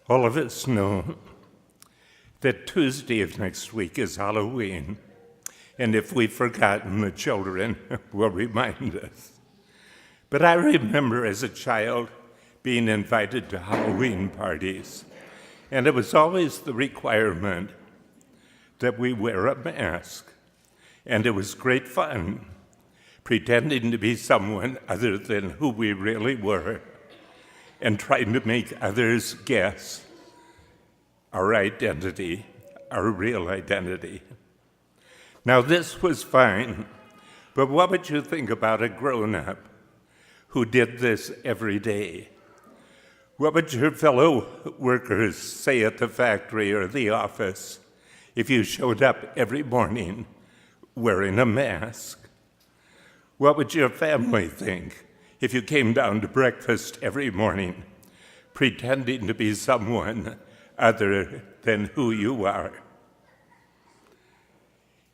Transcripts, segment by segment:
All of us know that Tuesday of next week is Halloween, and if we've forgotten, the children will remind us. But I remember as a child being invited to Halloween parties, and it was always the requirement that we wear a mask, and it was great fun, pretending to be someone other than who we really were, and trying to make others guess our identity, our real identity. Now, this was fine, but what would you think about a grown-up who did this every day? What would your fellow workers say at the factory or the office if you showed up every morning wearing a mask? What would your family think if you came down to breakfast every morning pretending to be someone other than who you are?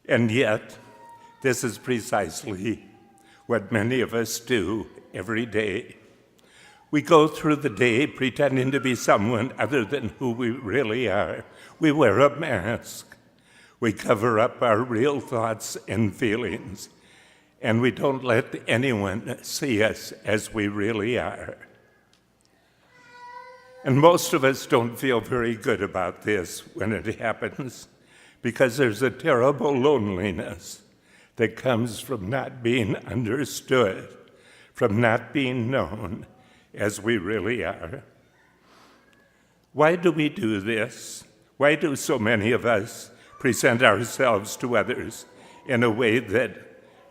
And yet, this is precisely what many of us do every day. We go through the day pretending to be someone other than who we really are. We wear a mask. We cover up our real thoughts and feelings, and we don't let anyone see us as we really are. And most of us don't feel very good about this when it happens, because there's a terrible loneliness that comes from not being understood, from not being known as we really are. Why do we do this? Why do so many of us present ourselves to others in a way that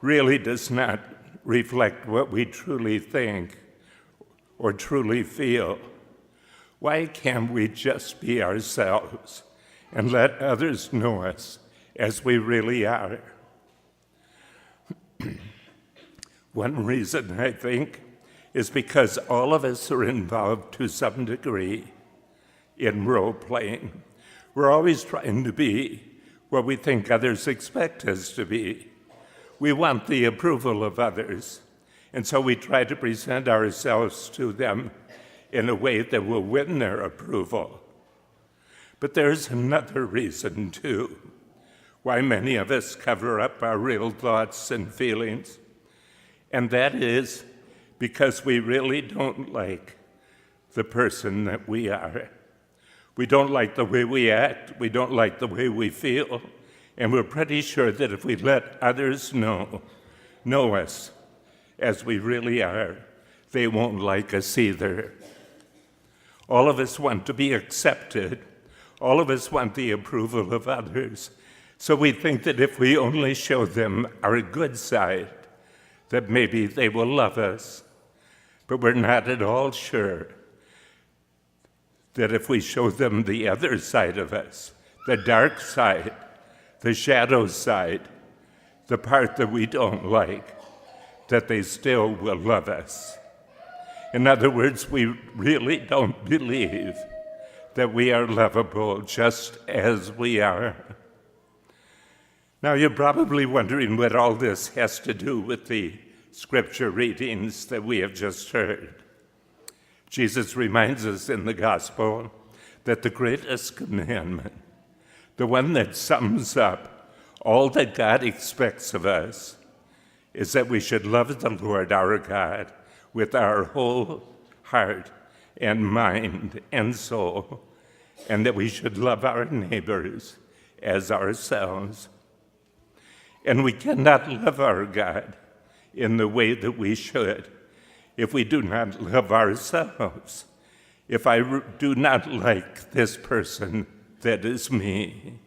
really does not reflect what we truly think or truly feel? Why can't we just be ourselves and let others know us as we really are? One reason, I think, is because all of us are involved to some degree in role-playing. We're always trying to be what we think others expect us to be. We want the approval of others, and so we try to present ourselves to them in a way that will win their approval. But there's another reason, too, why many of us cover up our real thoughts and feelings, and that is because we really don't like the person that we are. We don't like the way we act, we don't like the way we feel, and we're pretty sure that if we let others know us as we really are, they won't like us either. All of us want to be accepted. All of us want the approval of others. So we think that if we only show them our good side, that maybe they will love us. But we're not at all sure that if we show them the other side of us, the dark side, the shadow side, the part that we don't like, that they still will love us. In other words, we really don't believe that we are lovable just as we are. Now, you're probably wondering what all this has to do with the scripture readings that we have just heard. Jesus reminds us in the gospel that the greatest commandment, the one that sums up all that God expects of us, is that we should love the Lord our God with our whole heart and mind and soul, and that we should love our neighbors as ourselves. And we cannot love our God in the way that we should if we do not love ourselves, if I do not like this person that is me.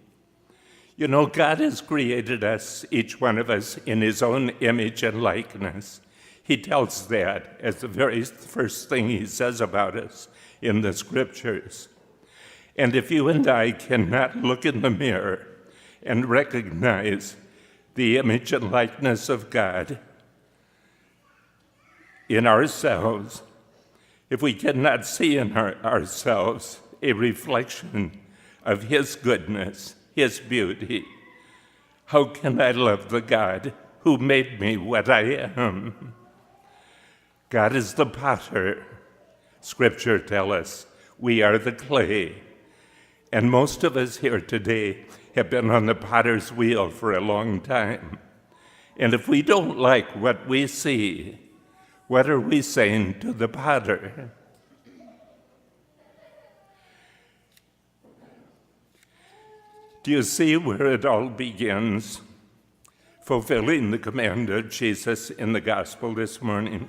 You know, God has created us, each one of us, in his own image and likeness. He tells that as the very first thing he says about us in the scriptures. And if you and I cannot look in the mirror and recognize the image and likeness of God in ourselves, if we cannot see in ourselves a reflection of his goodness, his beauty, how can I love the God who made me what I am? God is the potter, Scripture tells us. We are the clay. And most of us here today have been on the potter's wheel for a long time. And if we don't like what we see, what are we saying to the potter? Do you see where it all begins? Fulfilling the command of Jesus in the gospel this morning.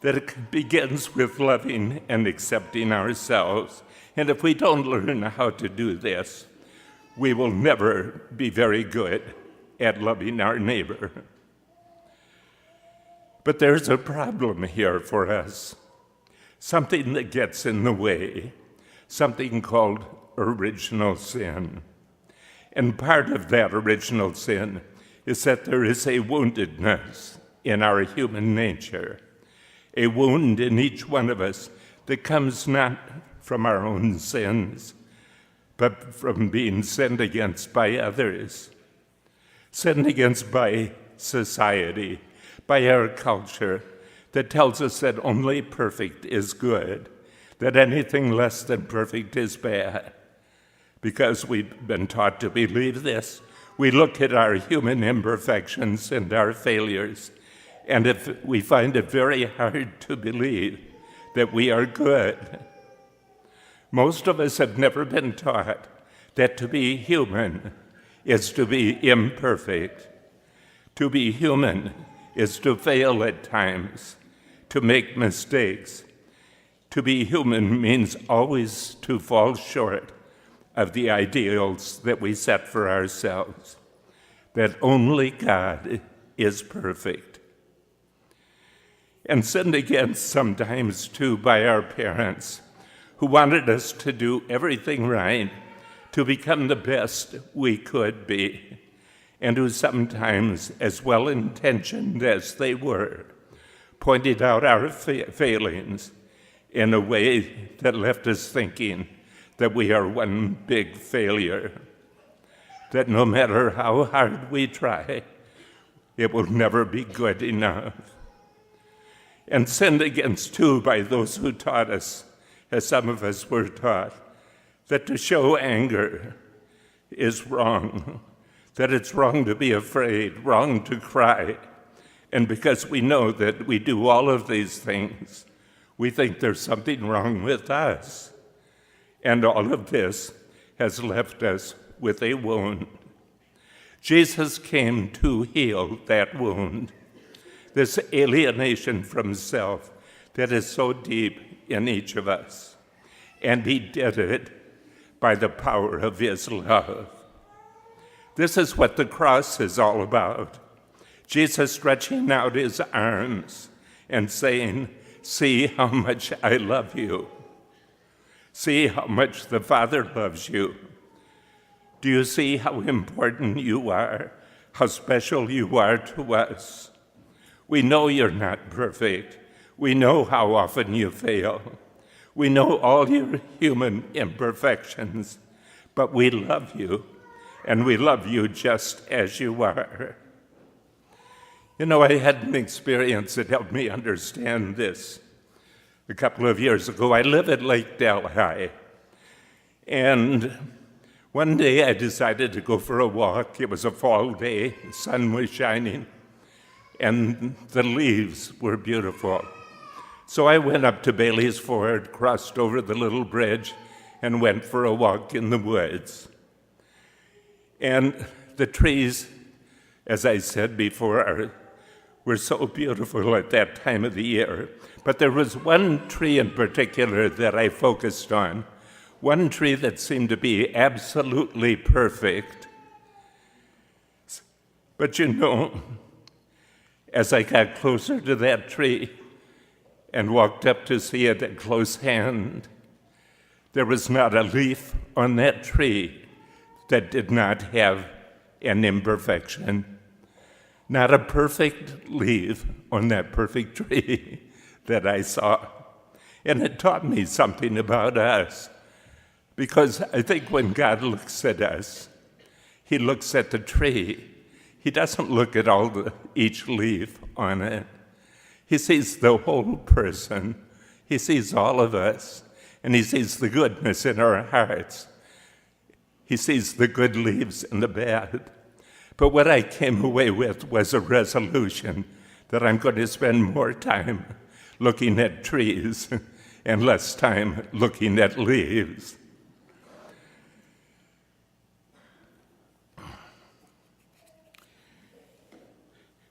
That it begins with loving and accepting ourselves. And if we don't learn how to do this, we will never be very good at loving our neighbor. But there's a problem here for us. Something that gets in the way. Something called original sin. And part of that original sin is that there is a woundedness in our human nature. A wound in each one of us that comes not from our own sins, but from being sinned against by others, sinned against by society, by our culture, that tells us that only perfect is good, that anything less than perfect is bad. Because we've been taught to believe this, we look at our human imperfections and our failures, and if we find it very hard to believe that we are good. Most of us have never been taught that to be human is to be imperfect. To be human is to fail at times, to make mistakes. To be human means always to fall short of the ideals that we set for ourselves, that only God is perfect. And sinned against sometimes, too, by our parents, who wanted us to do everything right, to become the best we could be, and who sometimes, as well-intentioned as they were, pointed out our failings in a way that left us thinking that we are one big failure, that no matter how hard we try, it will never be good enough. And sinned against, too, by those who taught us, as some of us were taught, that to show anger is wrong, that it's wrong to be afraid, wrong to cry. And because we know that we do all of these things, we think there's something wrong with us. And all of this has left us with a wound. Jesus came to heal that wound, this alienation from self that is so deep in each of us. And he did it by the power of his love. This is what the cross is all about. Jesus stretching out his arms and saying, "See how much I love you. See how much the Father loves you. Do you see how important you are, how special you are to us? We know you're not perfect. We know how often you fail. We know all your human imperfections, but we love you, and we love you just as you are." You know, I had an experience that helped me understand this. A couple of years ago, I live at Lake Delhi, and one day I decided to go for a walk. It was a fall day, the sun was shining, and the leaves were beautiful. So I went up to Bailey's Ford, crossed over the little bridge, and went for a walk in the woods. And the trees, as I said before, were so beautiful at that time of the year. But there was one tree in particular that I focused on, one tree that seemed to be absolutely perfect. But you know, as I got closer to that tree and walked up to see it at close hand, there was not a leaf on that tree that did not have an imperfection. Not a perfect leaf on that perfect tree that I saw. And it taught me something about us. Because I think when God looks at us, he looks at the tree. He doesn't look at each leaf on it. He sees the whole person. He sees all of us. and he sees the goodness in our hearts. He sees the good leaves and the bad. But what I came away with was a resolution that I'm going to spend more time looking at trees and less time looking at leaves.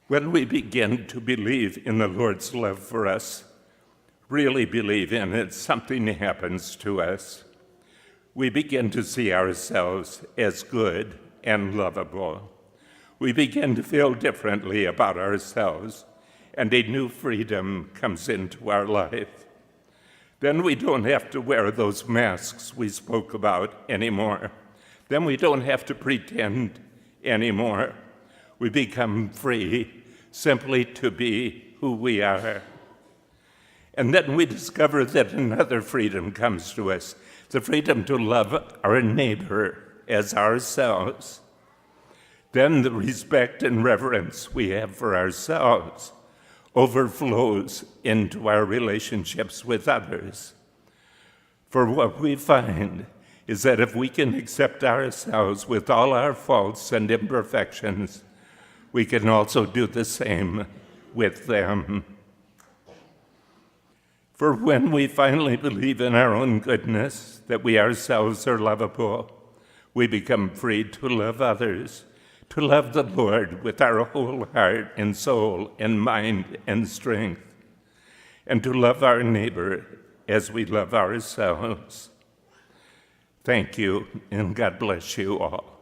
When we begin to believe in the Lord's love for us, really believe in it, something happens to us. We begin to see ourselves as good and lovable. We begin to feel differently about ourselves, and a new freedom comes into our life. Then we don't have to wear those masks we spoke about anymore. Then we don't have to pretend anymore. We become free simply to be who we are. And then we discover that another freedom comes to us, the freedom to love our neighbor as ourselves. Then the respect and reverence we have for ourselves overflows into our relationships with others. For what we find is that if we can accept ourselves with all our faults and imperfections, we can also do the same with them. For when we finally believe in our own goodness, that we ourselves are lovable, we become free to love others, to love the Lord with our whole heart and soul and mind and strength, and to love our neighbor as we love ourselves. Thank you, and God bless you all.